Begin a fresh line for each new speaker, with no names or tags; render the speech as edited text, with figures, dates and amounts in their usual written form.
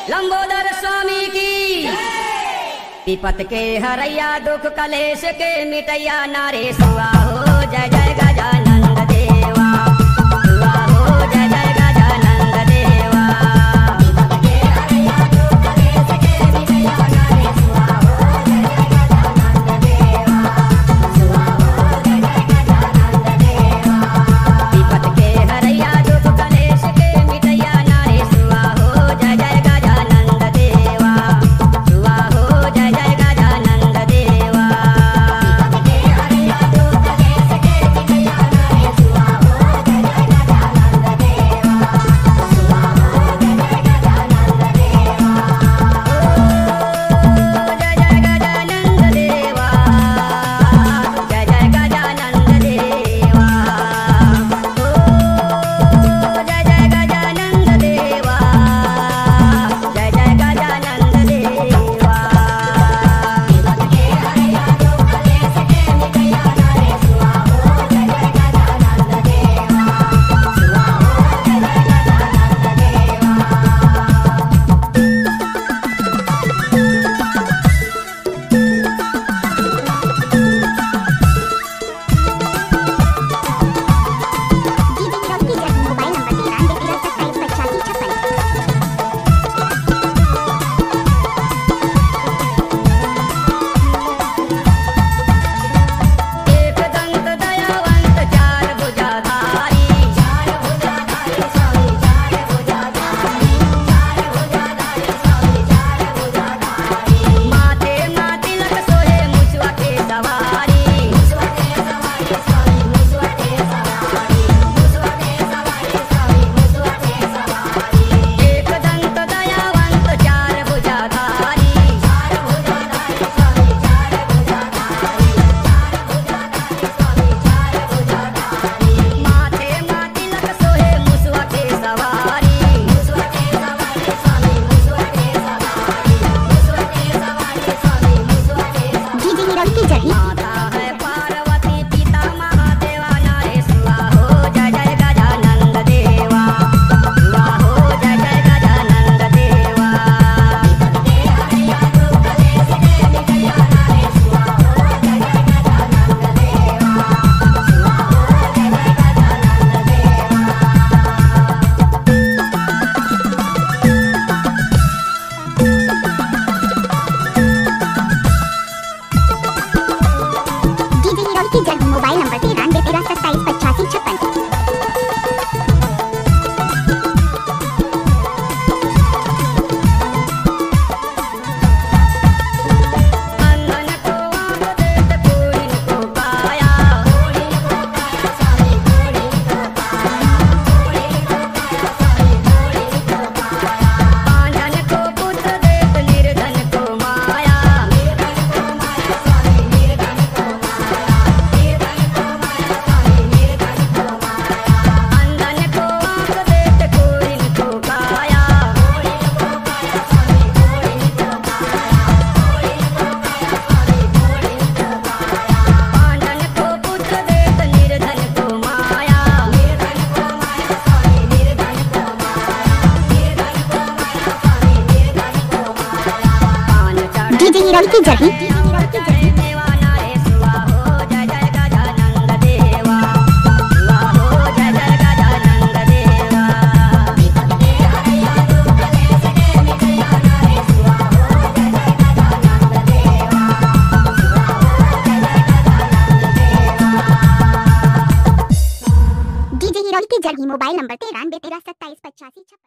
लंबोदर स्वामी की। विपत के हरैया दुख कलेश के मिटैया नारे सुआ हो जय जय गजानंद देवा। सुआ हो जय जय गजानंद देवा। विपत के हरैया दुख कलेश के मिटैया नारे सुआ हो जय जय गजानंद देवा। सुआ हो जय जय गजानंद देवा। विपत के हरैया दुख कलेश के मिटैया नारे सुआ हो जय जय गजानंद देवा। सुआ हो जय जय गजानंद देवा। विपत के हरैया दुख कलेश के मिटैया नारे सुआ हो जय जय गजानंद देवा। सुआ हो जय जय गजानंद देवा। जय जय गजानंद देवा। जय जय गजानंद देवा। जय जय गजानंद देवा। जय जय गजानंद देवा। विपत के हरैया दुख कलेश के मिटैया नारे सुआ हो जय जय गजानंद देवा। सुआ हो जय जय गजानंद एक दंत दयावंत चार भुजाधारी। चार भुजाधारी स्वामी चार भुजाधारी। चार भुजाधारी स्वामी चार भुजाधारी। माथे तिलक सोहे मुसवा के सवारी। मुसवा के सवारी स्वामी मुसवा के सवारी। मुसवा के सवारी स्वामी मुसवा के सवारी। एक दंत दयावंत चार भुजाधारी। चार भुजाधारी स्वामी चार भुजाधारी। चार भुजाधारी स्वामी चार भुजाधारी। माथे तिलक सोहे मुसवा के सवारी। मुसवा के सवारी स्वामी मुसवा के सवारी। मुसवा के सवारी स्वामी मुसवा के सवारी। माता है पार्वती पिता महादेवा नारे सुआ हो जय जय गजानंद देवा। सुआ हो जय जय गजानंद देवा। विपत के हरैया दुख कलेश के मिटैया नारे सुआ हो जय जय गजानंद देवा। सुआ हो जय जय गजानंद
मोबाइल नंबर 9313278556।
अंधन को आँख देत कोढ़िन को काया। कोढ़िन को काया स्वामी कोढ़िन को काया। कोढ़िन को काया स्वामी कोढ़िन को काया। पांजन को पुत्र देत निर्धन को माया। निर्धन को माया स्वामी निर्धन को माया। निर्धन को माया स्वामी निर्धन को माया। अंधन को आँख देत कोढ़िन को काया। कोढ़िन को काया स्वामी कोढ़िन को काया। कोढ़िन को काया स्वामी कोढ़िन को काया। पांजन को पुत्र देत निर्धन को माया। निर्धन को माया स्वामी निर्धन को माया। निर्धन को माया स्वामी निर्धन को माया। पान चढ़े
डीजे हीरोल की जगी।
देवा नारे सुआ हो जय जय गजानंद देवा। सुआ हो जय जय गजानंद देवा। विपत के हरैया दुख कलेश के मिटैया नारे सुआ हो जय जय गजानंद देवा। सुआ हो जय जय गजानंद देवा।
डीजे हीरोल की जगी मोबाइल नंबर 9313278556।